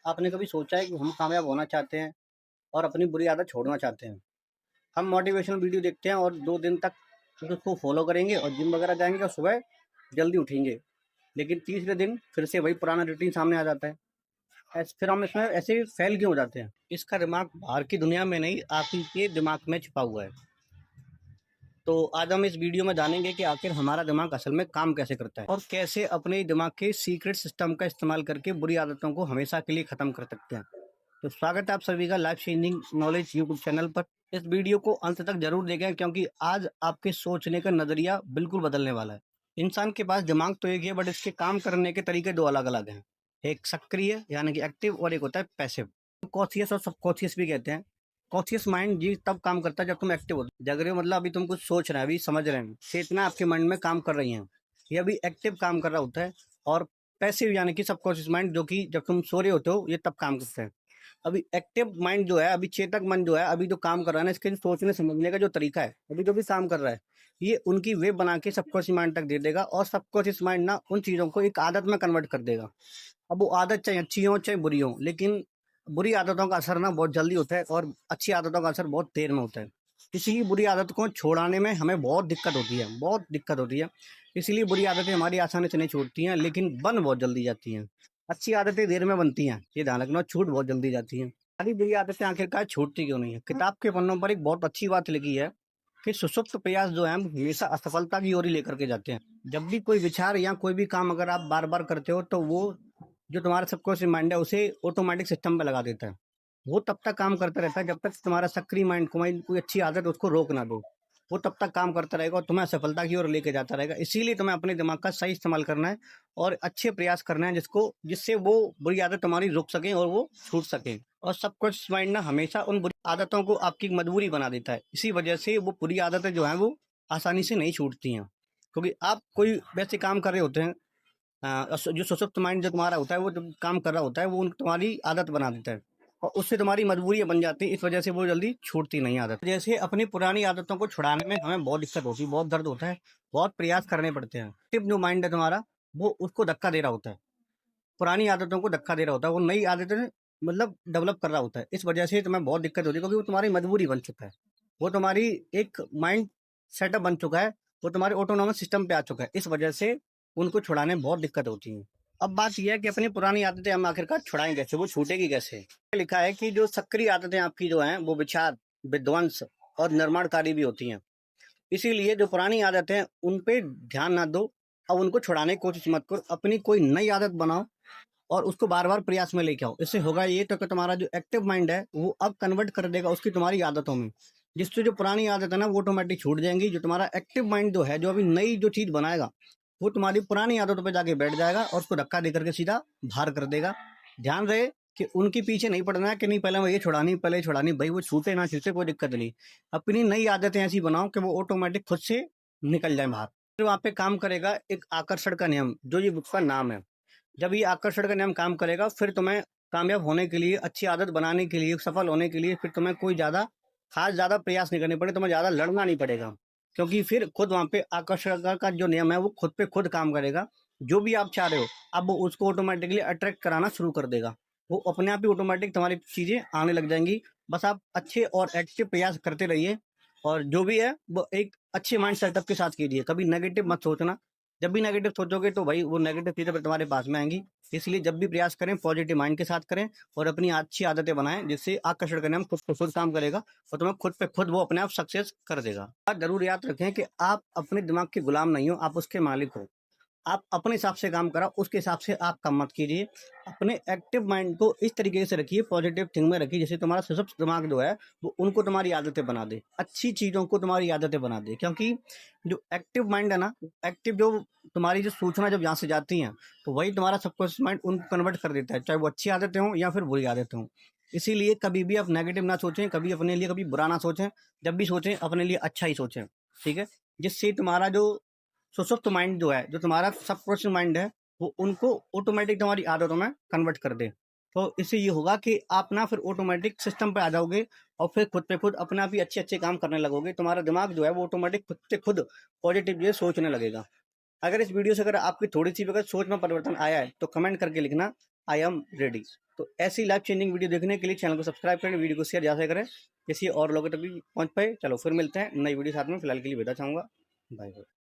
आपने कभी सोचा है कि हम कामयाब होना चाहते हैं और अपनी बुरी आदत छोड़ना चाहते हैं। हम मोटिवेशनल वीडियो देखते हैं और 2 दिन तक फिर उसको फॉलो करेंगे और जिम वगैरह जाएँगे और सुबह जल्दी उठेंगे। लेकिन तीसरे दिन फिर से वही पुराना रूटीन सामने आ जाता है। फिर हम इसमें ऐसे फेल क्यों हो जाते हैं? इसका दिमाग बाहर की दुनिया में नहीं, आप ही के दिमाग में छुपा हुआ है। तो आज हम इस वीडियो में जानेंगे कि आखिर हमारा दिमाग असल में काम कैसे करता है और कैसे अपने दिमाग के सीक्रेट सिस्टम का इस्तेमाल करके बुरी आदतों को हमेशा के लिए खत्म कर सकते हैं। तो स्वागत है आप सभी का life changing knowledge YouTube channel पर। इस वीडियो को अंत तक जरूर देखें क्योंकि आज आपके सोचने का नजरिया बिल्कुल बदलने वाला है। इंसान के पास दिमाग तो एक है, बट इसके काम करने के तरीके दो अलग अलग हैं। एक सक्रिय यानी कि एक्टिव और एक होता है पैसिव। कॉन्शियस और सबकॉन्शियस भी कहते हैं। कॉन्शियस माइंड जी तब काम करता है जब तुम एक्टिव हो, जग रहे हो, मतलब अभी तुम कुछ सोच रहे हैं, अभी समझ रहे हैं, चेतना आपके माइंड में काम कर रही है, ये अभी एक्टिव काम कर रहा होता है। और पैसिव यानी कि सबकॉन्शियस माइंड, जो कि जब तुम सो रहे होते हो ये तब काम करता है। अभी एक्टिव माइंड जो है, अभी चेतक मन जो है, अभी जो काम कर रहा है ना, इसके जो सोचने समझने का जो तरीका है, अभी जो भी काम कर रहा है, ये उनकी वेब बना के सबकॉन्शियस माइंड तक दे देगा और सबकॉन्शियस माइंड ना उन चीजों को एक आदत में कन्वर्ट कर देगा। अब वो आदत चाहे अच्छी हो चाहे बुरी हो, लेकिन बुरी आदतों का असर ना बहुत जल्दी होता है और अच्छी आदतों का असर बहुत देर में होता है। किसी की बुरी आदत को छुड़ाने में हमें बहुत दिक्कत होती है, बहुत दिक्कत होती है। इसीलिए बुरी आदतें हमारी आसानी से नहीं छूटती हैं, लेकिन बन बहुत जल्दी जाती हैं। अच्छी आदतें देर में बनती हैं, ये ध्यान रखना, छूट बहुत जल्दी जाती हैं। सारी बुरी आदतें आखिरकार छूटती क्यों नहीं है? किताब के पन्नों पर एक बहुत अच्छी बात लिखी है कि सुसुप्त प्रयास जो है हम हमेशा असफलता की ओर ही लेकर के जाते हैं। जब भी कोई विचार या कोई भी काम अगर आप बार बार करते हो, तो वो जो तुम्हारा सबकॉन्शियस माइंड है उसे ऑटोमेटिक सिस्टम पे लगा देता है। वो तब तक काम करता रहता है जब तक तुम्हारा सक्रिय माइंड कोई अच्छी आदत उसको रोक ना दो। वो तब तक काम करता रहेगा और तुम्हें सफलता की ओर लेके जाता रहेगा। इसीलिए तुम्हें अपने दिमाग का सही इस्तेमाल करना है और अच्छे प्रयास करना है जिससे वो बुरी आदत तुम्हारी रुक सके और वो छूट सके। और सबकॉन्शियस माइंड ना हमेशा उन बुरी आदतों को आपकी मजबूरी बना देता है। इसी वजह से वो बुरी आदतें जो है वो आसानी से नहीं छूटती हैं, क्योंकि आप कोई वैसे काम कर रहे होते हैं, जो सशक्त माइंड जो तुम्हारा होता है, वो जब काम कर रहा होता है, वो तुम्हारी आदत बना देता है और उससे तुम्हारी मजबूरी बन जाती है। इस वजह से वो जल्दी छूटती नहीं आदत। जैसे अपनी पुरानी आदतों को छुड़ाने में हमें बहुत दिक्कत होती है, बहुत दर्द होता है, बहुत प्रयास करने पड़ते हैं। एक्टिव जो माइंड है तुम्हारा, वो उसको धक्का दे रहा होता है, पुरानी आदतों को धक्का दे रहा होता है, वो नई आदतें मतलब डेवलप कर रहा होता है। इस वजह से तुम्हें बहुत दिक्कत होती है, क्योंकि वो तुम्हारी मजबूरी बन चुका है, वो तुम्हारी एक माइंड सेटअप बन चुका है, वो तुम्हारे ऑटोनॉमस सिस्टम पे आ चुका है। इस वजह से उनको छुड़ाने में बहुत दिक्कत होती है। अब बात यह है कि अपनी पुरानी आदतें हम आखिरकार छुड़ाएं कैसे, वो छूटेगी कैसे? लिखा है कि जो सक्रिय आदतें आपकी जो हैं वो विचार, विध्वंस और निर्माणकारी भी होती हैं। इसीलिए जो पुरानी आदतें हैं उन पे ध्यान ना दो, अब उनको छुड़ाने की कोशिश मत करो, अपनी कोई नई आदत बनाओ और उसको बार बार प्रयास में लेके आओ। इससे होगा ये तो कि तुम्हारा जो एक्टिव माइंड है वो अब कन्वर्ट कर देगा उसकी तुम्हारी आदतों में, जिससे जो पुरानी आदत है ना वो ऑटोमेटिक छूट जाएंगी। जो तुम्हारा एक्टिव माइंड जो है, जो अभी नई जो चीज बनाएगा, वो तुम्हारी पुरानी आदतों पे जाके बैठ जाएगा और उसको धक्का दे करके सीधा बाहर कर देगा। ध्यान रहे कि उनके पीछे नहीं पड़ना है कि नहीं पहले मैं ये छुड़ानी, पहले ये छुड़ानी, भाई वो छूटे ना छूटे कोई दिक्कत नहीं। अपनी नई आदतें ऐसी बनाओ कि वो ऑटोमेटिक खुद से निकल जाए बाहर। फिर वहां पे काम करेगा एक आकर्षण का नियम, जो ये बुक का नाम है। जब ये आकर्षण का नियम काम करेगा, फिर तुम्हें कामयाब होने के लिए, अच्छी आदत बनाने के लिए, सफल होने के लिए, फिर तुम्हें कोई ज़्यादा प्रयास नहीं करने पड़े, तुम्हें ज़्यादा लड़ना नहीं पड़ेगा। क्योंकि फिर खुद वहाँ पे आकर्षण का जो नियम है वो खुद पे खुद काम करेगा। जो भी आप चाह रहे हो, अब वो उसको ऑटोमेटिकली अट्रैक्ट कराना शुरू कर देगा। वो अपने आप ही ऑटोमेटिक तुम्हारी चीज़ें आने लग जाएंगी। बस आप अच्छे और एक्टिव प्रयास करते रहिए और जो भी है वो एक अच्छे माइंड सेटअप के साथ कीजिए। कभी नेगेटिव मत सोचना। जब भी नेगेटिव सोचोगे तो भाई वो नेगेटिव चीज़ें फिर तुम्हारे पास में आएंगी। इसलिए जब भी प्रयास करें पॉजिटिव माइंड के साथ करें और अपनी अच्छी आदतें बनाएं, जिससे आकर्षण का नियम खुद को खुद काम करेगा और तुम्हें खुद पे खुद वो अपने आप सक्सेस कर देगा। और जरूर याद रखें कि आप अपने दिमाग के गुलाम नहीं हो, आप उसके मालिक हो। आप अपने हिसाब से काम करा, उसके हिसाब से आप काम मत कीजिए। अपने एक्टिव माइंड को इस तरीके से रखिए, पॉजिटिव थिंग में रखिए, जैसे तुम्हारा सशक्त दिमाग जो है वो उनको तुम्हारी आदतें बना दे, अच्छी चीज़ों को तुम्हारी आदतें बना दे। क्योंकि जो एक्टिव माइंड है ना, एक्टिव जो तुम्हारी जो सूचना जब यहाँ से जाती हैं, तो वही तुम्हारा सबकॉन्शियस माइंड उनको कन्वर्ट कर देता है, चाहे वो अच्छी आदतें हों या फिर बुरी आदतें हों। इसीलिए कभी भी आप नेगेटिव ना सोचें, कभी अपने लिए कभी बुरा ना सोचें। जब भी सोचें अपने लिए अच्छा ही सोचें, ठीक है? जिससे तुम्हारा जो सुषुप्त माइंड जो है, जो तुम्हारा सबकॉन्शियस माइंड है, वो उनको ऑटोमेटिक तुम्हारी आदतों में कन्वर्ट कर दे। तो इससे ये होगा कि आप ना फिर ऑटोमेटिक सिस्टम पे आ जाओगे और फिर खुद पे खुद अपने आप ही अच्छे अच्छे काम करने लगोगे। तुम्हारा दिमाग जो है वो ऑटोमेटिक खुद से खुद पॉजिटिव ये सोचने लगेगा। अगर इस वीडियो से अगर आपकी थोड़ी सी भी अगर सोच में परिवर्तन आया है तो कमेंट करके लिखना, आई एम रेडी। तो ऐसी लाइफ चेंजिंग वीडियो देखने के लिए चैनल को सब्सक्राइब करें, वीडियो को शेयर ज़्यादा करें, किसी और लोगों तक भी पहुँच पाए। चलो फिर मिलते हैं नई वीडियो साथ में, फिलहाल के लिए विदा चाहूँगा। Bye bye.